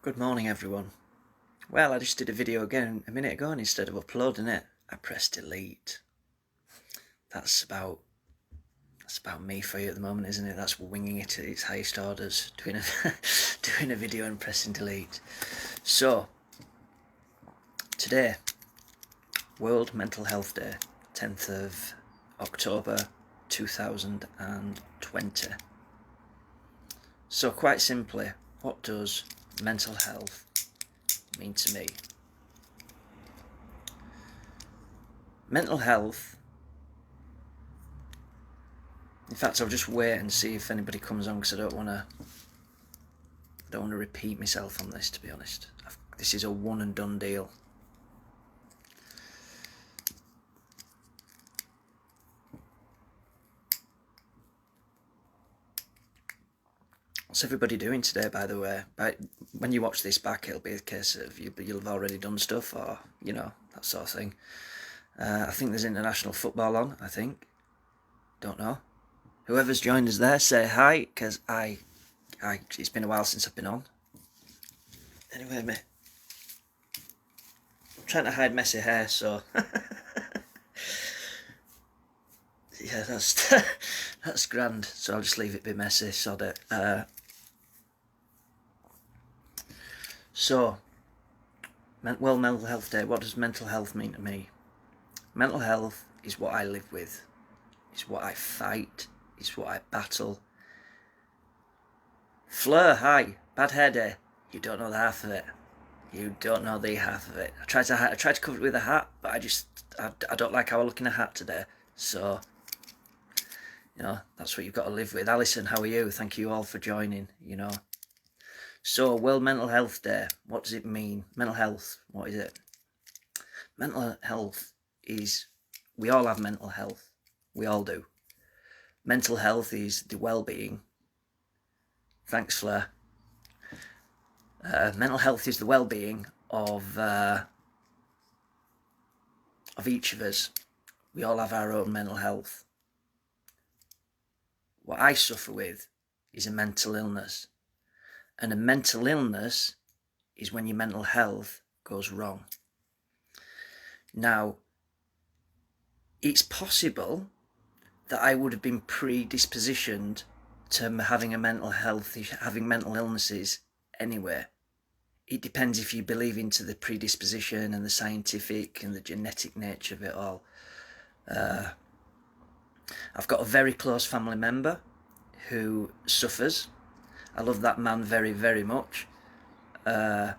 Good morning, everyone. Well, I just did a video again a minute ago, and instead of uploading it, I pressed delete. That's about me for you at the moment, isn't it? That's winging it at its highest orders, doing a video and pressing delete. So today, World Mental Health Day, 10th of October 2020. So quite simply, what does mental health mean to me? Mental health, in fact, I'll just wait and see if anybody comes on, because I don't want to repeat myself on this, to be honest. This is a one and done deal. What's everybody doing today, by the way? When you watch this back, it'll be a case of you'll have already done stuff, or, that sort of thing. I think there's international football on, I think. Don't know. Whoever's joined us there, say hi, because it's been a while since I've been on. Anyway, mate, I'm trying to hide messy hair, so yeah, that's grand. So I'll just leave it a bit messy, sod it. So, World Mental Health Day. What does mental health mean to me? Mental health is what I live with. It's what I fight. It's what I battle. Fleur, hi. Bad hair day. You don't know the half of it. You don't know the half of it. I tried to cover it with a hat, but I don't like how I look in a hat today. So, that's what you've got to live with. Alison, how are you? Thank you all for joining, So, World Mental Health Day. What does it mean? Mental health, what is it? Mental health is, we all have mental health. We all do. Mental health is the well-being. Thanks, Fleur. Mental health is the well-being of each of us. We all have our own mental health. What I suffer with is a mental illness. And a mental illness is when your mental health goes wrong. Now, it's possible that I would have been predispositioned to having having mental illnesses anyway. It depends if you believe into the predisposition and the scientific and the genetic nature of it all. I've got a very close family member who suffers. I love that man very, very much. And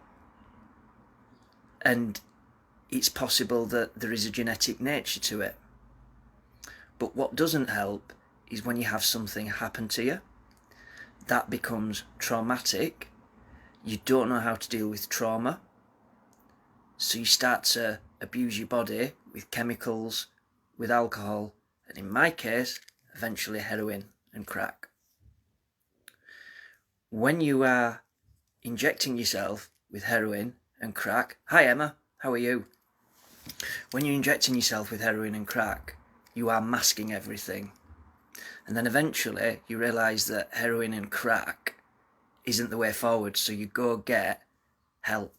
it's possible that there is a genetic nature to it. But what doesn't help is when you have something happen to you. That becomes traumatic. You don't know how to deal with trauma. So you start to abuse your body with chemicals, with alcohol, and in my case, eventually heroin and crack. When you are injecting yourself with heroin and crack, hi Emma, how are you? When you're injecting yourself with heroin and crack, you are masking everything. And then eventually you realise that heroin and crack isn't the way forward, so you go get help.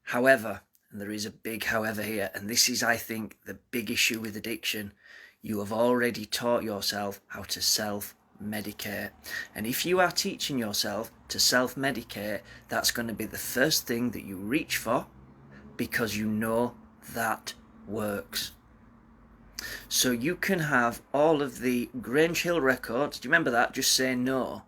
However, and there is a big however here, and this is, I think, the big issue with addiction, you have already taught yourself how to self-medicate. And if you are teaching yourself to self-medicate, that's going to be the first thing that you reach for, because you know that works. So you can have all of the Grange Hill records. Do you remember that? Just say no.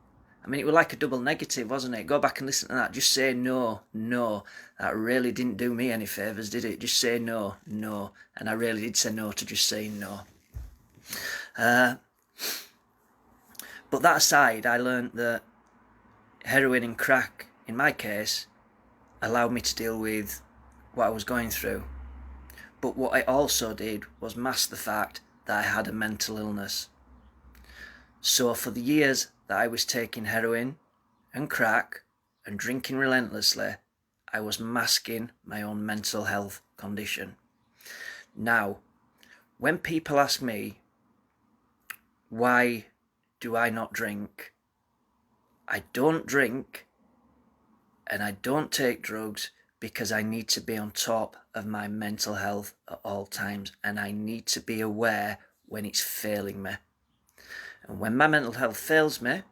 I mean, it was like a double negative, wasn't it? Go back and listen to that. Just say no, no. That really didn't do me any favours, did it? Just say no, no. And I really did say no to just saying no. But that aside, I learned that heroin and crack, in my case, allowed me to deal with what I was going through. But what I also did was mask the fact that I had a mental illness. So for the years that I was taking heroin and crack and drinking relentlessly, I was masking my own mental health condition. Now, when people ask me, why do I not drink? I don't drink and I don't take drugs because I need to be on top of my mental health at all times, and I need to be aware when it's failing me. And when my mental health fails me,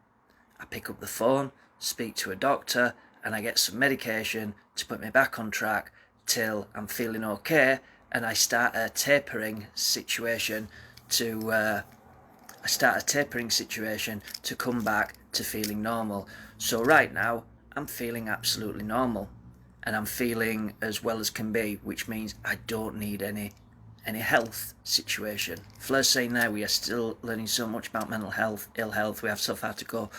I pick up the phone, speak to a doctor, and I get some medication to put me back on track till I'm feeling okay, and I start a tapering situation to come back to feeling normal. So right now, I'm feeling absolutely normal, and I'm feeling as well as can be, which means I don't need any health situation. Fleur's saying there, we are still learning so much about mental health, ill health. We have so far to go.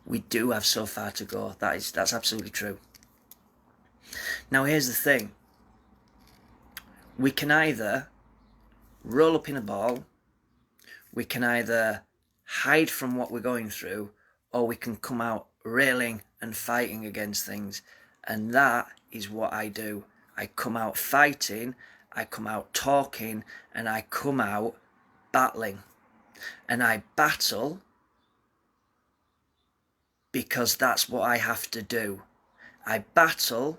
We do have so far to go. That's absolutely true. Now here's the thing. We can either roll up in a ball, we can either hide from what we're going through, or we can come out railing and fighting against things. And that is what I do. I come out fighting, I come out talking, and I come out battling. And I battle because that's what I have to do. I battle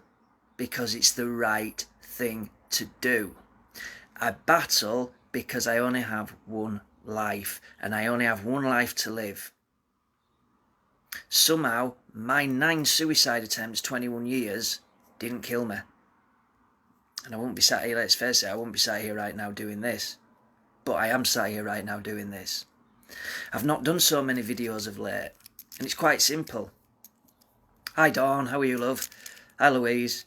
because it's the right thing to do. I battle because I only have one life, and I only have one life to live. Somehow, my 9 suicide attempts, 21 years, didn't kill me. And I wouldn't be sat here, let's face it, I wouldn't be sat here right now doing this. But I am sat here right now doing this. I've not done so many videos of late, and it's quite simple. Hi Dawn, how are you, love? Hi Louise.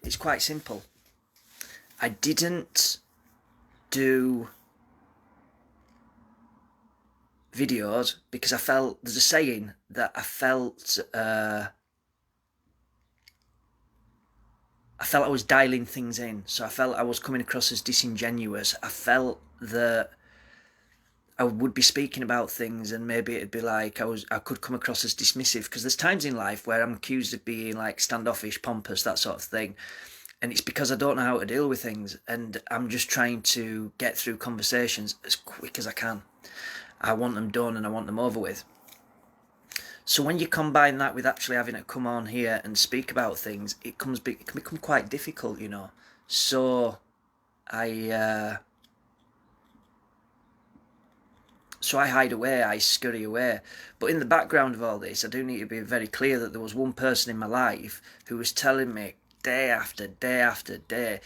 It's quite simple. I didn't do videos because I felt, there's a saying that I felt I was dialing things in, so I felt I was coming across as disingenuous. I felt that I would be speaking about things and maybe it'd be like I could come across as dismissive, because there's times in life where I'm accused of being like standoffish, pompous, that sort of thing. And it's because I don't know how to deal with things, and I'm just trying to get through conversations as quick as I can. I want them done and I want them over with. So when you combine that with actually having to come on here and speak about things, it can become quite difficult, you know. So I hide away, I scurry away. But in the background of all this, I do need to be very clear that there was one person in my life who was telling me day after day after day,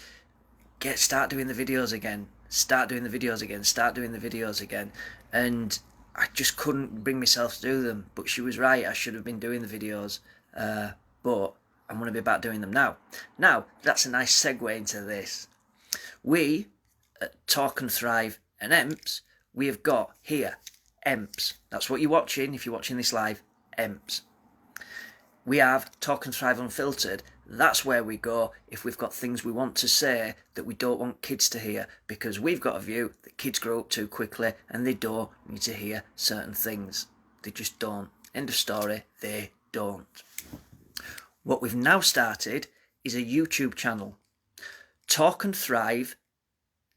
start doing the videos again, start doing the videos again, start doing the videos again. And I just couldn't bring myself to do them. But she was right, I should have been doing the videos. But I'm going to be back doing them now. Now, that's a nice segue into this. We, at Talk and Thrive and EMPS, we have got here, EMPS. That's what you're watching, if you're watching this live, EMPS. We have Talk and Thrive Unfiltered. That's where we go if we've got things we want to say that we don't want kids to hear, because we've got a view that kids grow up too quickly and they don't need to hear certain things. They just don't. End of story, they don't. What we've now started is a YouTube channel. Talk and Thrive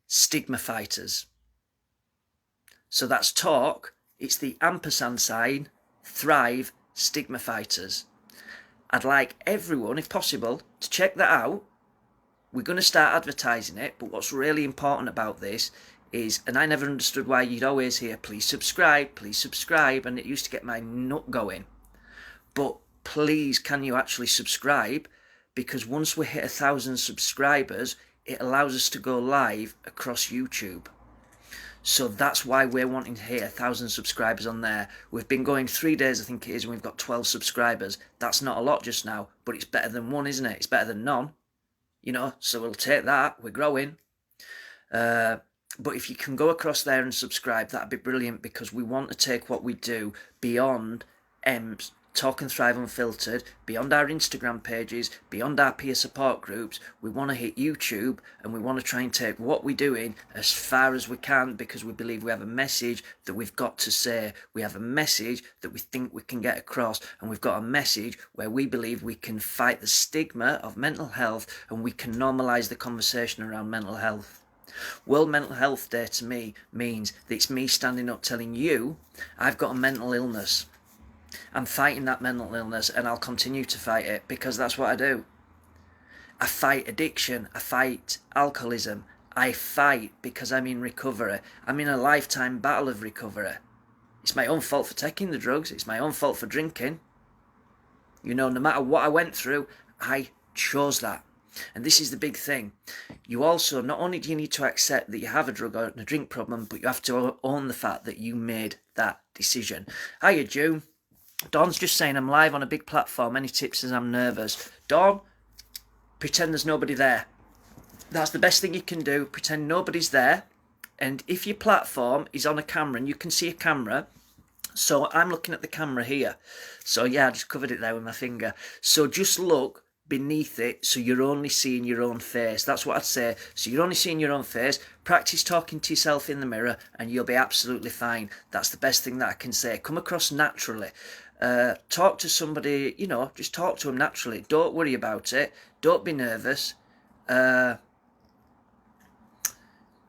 Stigma Fighters. So that's talk, it's the ampersand sign, thrive, Stigma Fighters. I'd like everyone, if possible, to check that out. We're going to start advertising it, but what's really important about this is, and I never understood why you'd always hear, please subscribe, and it used to get my nut going. But please, can you actually subscribe? Because once we hit 1,000 subscribers, it allows us to go live across YouTube. So that's why we're wanting to hit 1,000 subscribers on there. We've been going 3 days, I think it is, and we've got 12 subscribers. That's not a lot just now, but it's better than one, isn't it? It's better than none, you know, so we'll take that. We're growing. But if you can go across there and subscribe, that'd be brilliant, because we want to take what we do beyond EMPS, Talk and Thrive Unfiltered, beyond our Instagram pages, beyond our peer support groups. We want to hit YouTube, and we want to try and take what we're doing as far as we can, because we believe we have a message that we've got to say. We have a message that we think we can get across, and we've got a message where we believe we can fight the stigma of mental health, and we can normalise the conversation around mental health. World Mental Health Day to me means that it's me standing up telling you I've got a mental illness. I'm fighting that mental illness, and I'll continue to fight it because that's what I do. I fight addiction. I fight alcoholism. I fight because I'm in recovery. I'm in a lifetime battle of recovery. It's my own fault for taking the drugs. It's my own fault for drinking. You know, no matter what I went through, I chose that. And this is the big thing. You also, not only do you need to accept that you have a drug or a drink problem, but you have to own the fact that you made that decision. Hiya, June. Dawn's just saying I'm live on a big platform. Any tips as I'm nervous? Dawn, pretend there's nobody there. That's the best thing you can do. Pretend nobody's there. And if your platform is on a camera and you can see a camera, so I'm looking at the camera here. So yeah, I just covered it there with my finger. So just look beneath it so you're only seeing your own face. That's what I'd say. So you're only seeing your own face. Practice talking to yourself in the mirror and you'll be absolutely fine. That's the best thing that I can say. Come across naturally. Talk to somebody, you know, just talk to them naturally. Don't worry about it. Don't be nervous.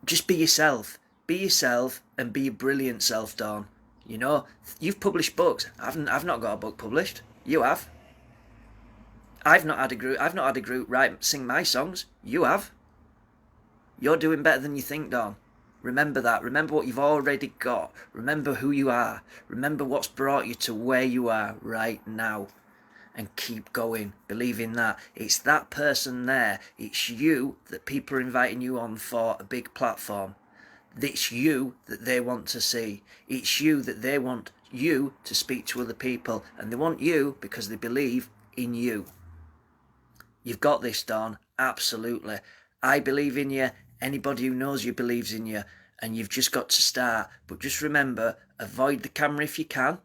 Just be yourself. Be yourself and be your brilliant self, Dawn. You know, you've published books. I've not got a book published. You have. I've not had a group write sing my songs. You have. You're doing better than you think, Dawn. Remember that. Remember what you've already got. Remember who you are. Remember what's brought you to where you are right now. And keep going. Believe in that. It's that person there. It's you that people are inviting you on for a big platform. It's you that they want to see. It's you that they want you to speak to other people. And they want you because they believe in you. You've got this, Dawn. Absolutely. I believe in you. Anybody who knows you believes in you. And you've just got to start. But just remember, avoid the camera if you can.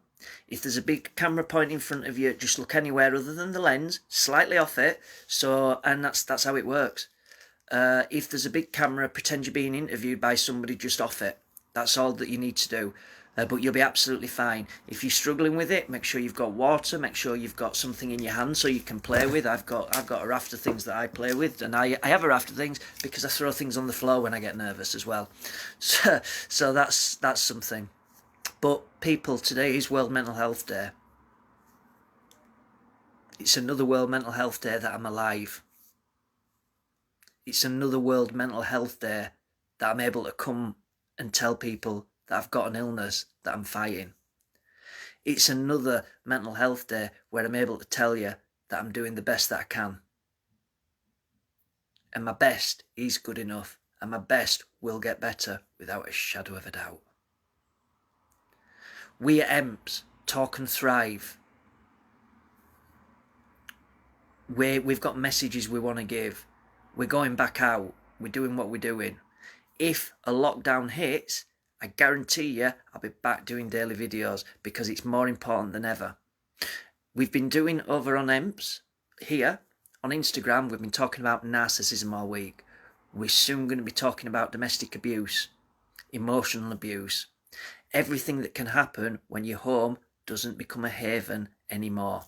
If there's a big camera point in front of you, just look anywhere other than the lens, slightly off it. And that's how it works. If there's a big camera, pretend you're being interviewed by somebody just off it. That's all that you need to do. But you'll be absolutely fine. If you're struggling with it, make sure you've got water, make sure you've got something in your hand so you can play with. I've got a raft of things that I play with, and I have a raft of things because I throw things on the floor when I get nervous as well. So that's something. But people, today is World Mental Health Day. It's another World Mental Health Day that I'm alive. It's another World Mental Health Day that I'm able to come and tell people that I've got an illness that I'm fighting. It's another Mental Health Day where I'm able to tell you that I'm doing the best that I can. And my best is good enough, and my best will get better without a shadow of a doubt. We at EMPS talk and thrive. We've got messages we want to give. We're going back out. We're doing what we're doing. If a lockdown hits, I guarantee you I'll be back doing daily videos because it's more important than ever. We've been doing over on EMPS here on Instagram. We've been talking about narcissism all week. We're soon going to be talking about domestic abuse, emotional abuse, everything that can happen when your home doesn't become a haven anymore.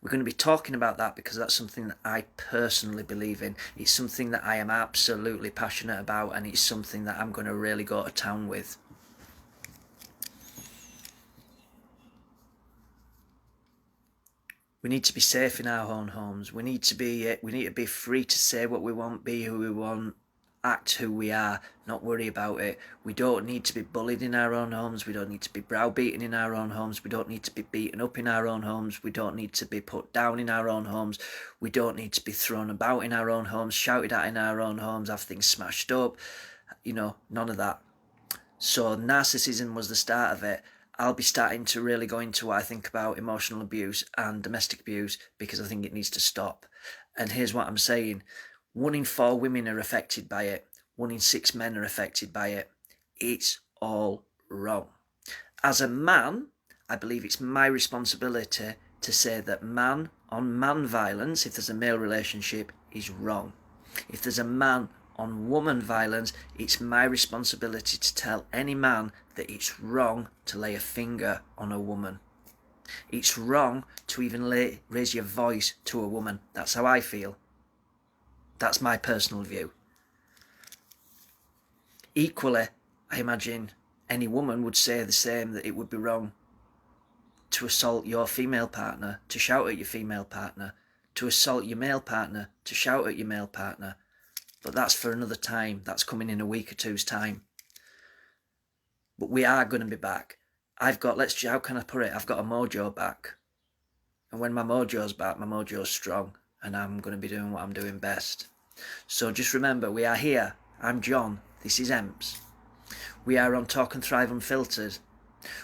We're going to be talking about that because that's something that I personally believe in. It's something that I am absolutely passionate about, and it's something that I'm going to really go to town with. We need to be safe in our own homes. We need to be free to say what we want, be who we want, act who we are, not worry about it. We don't need to be bullied in our own homes. We don't need to be browbeaten in our own homes. We don't need to be beaten up in our own homes. We don't need to be put down in our own homes. We don't need to be thrown about in our own homes, shouted at in our own homes, have things smashed up. You know, none of that. So narcissism was the start of it. I'll be starting to really go into what I think about emotional abuse and domestic abuse because I think it needs to stop. And here's what I'm saying. 1 in 4 women are affected by it. 1 in 6 men are affected by it. It's all wrong. As a man, I believe it's my responsibility to say that man on man violence, if there's a male relationship, is wrong. If there's a man on woman violence, it's my responsibility to tell any man that it's wrong to lay a finger on a woman. It's wrong to even raise your voice to a woman. That's how I feel. That's my personal view. Equally, I imagine any woman would say the same, that it would be wrong to assault your female partner, to shout at your female partner, to assault your male partner, to shout at your male partner. But that's for another time. That's coming in a week or two's time. But we are going to be back. How can I put it? I've got a mojo back. And when my mojo's back, my mojo's strong. And I'm going to be doing what I'm doing best. So just remember, we are here. I'm John. This is Emps. We are on Talk and Thrive Unfiltered.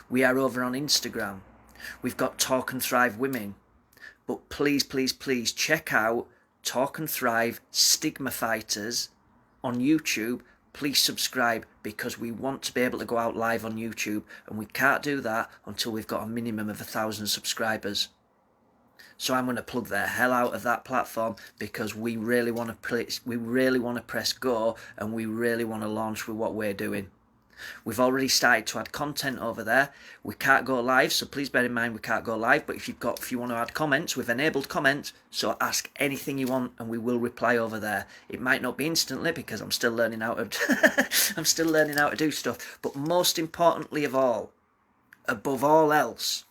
We are over on Instagram. We've got Talk and Thrive Women. But please, please, please check out Talk and Thrive Stigma Fighters on YouTube. Please subscribe, because we want to be able to go out live on YouTube, and we can't do that until we've got a minimum of 1,000 subscribers. So I'm going to plug the hell out of that platform, because we really want to press go, and we really want to launch with what we're doing. We've already started to add content over there. We can't go live, so please bear in mind we can't go live. But if you want to add comments, we've enabled comments. So ask anything you want, and we will reply over there. It might not be instantly, because I'm still learning how to do stuff. But most importantly of all, above all else,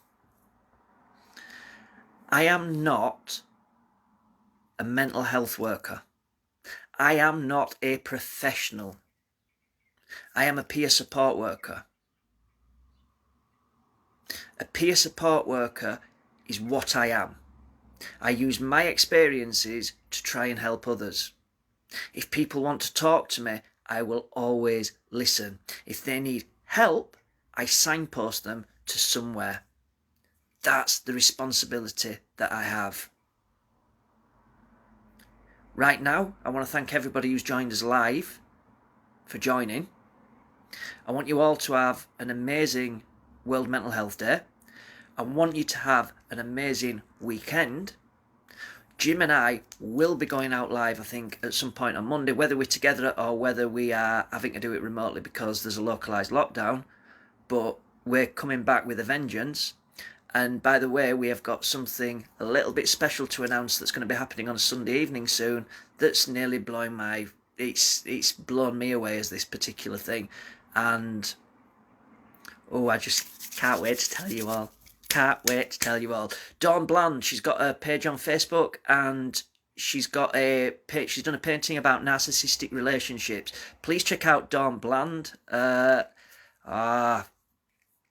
I am not a mental health worker. I am not a professional. I am a peer support worker. A peer support worker is what I am. I use my experiences to try and help others. If people want to talk to me, I will always listen. If they need help, I signpost them to somewhere. That's the responsibility that I have. Right now, I want to thank everybody who's joined us live for joining. I want you all to have an amazing World Mental Health Day. I want you to have an amazing weekend. Jim and I will be going out live, I think, at some point on Monday, whether we're together or whether we are having to do it remotely because there's a localised lockdown. But we're coming back with a vengeance. And by the way, we have got something a little bit special to announce that's going to be happening on a Sunday evening soon. That's nearly blowing it's blown me away, as this particular thing. And I just can't wait to tell you all. Dawn Bland, she's got a page on Facebook, and she's done a painting about narcissistic relationships. Please check out Dawn Bland.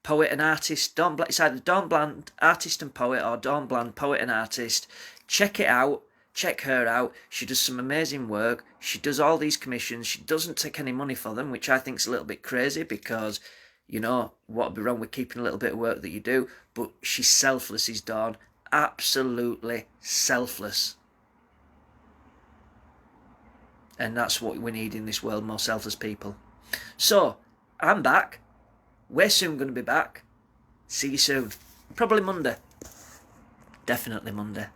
Poet and artist. It's either Dawn Bland, artist and poet, or Dawn Bland, poet and artist. Check it out. Check her out. She does some amazing work. She does all these commissions. She doesn't take any money for them, which I think is a little bit crazy, because, what would be wrong with keeping a little bit of work that you do? But she's selfless, is Dawn. Absolutely selfless. And that's what we need in this world, more selfless people. So, I'm back. We're soon going to be back. See you soon. Probably Monday. Definitely Monday.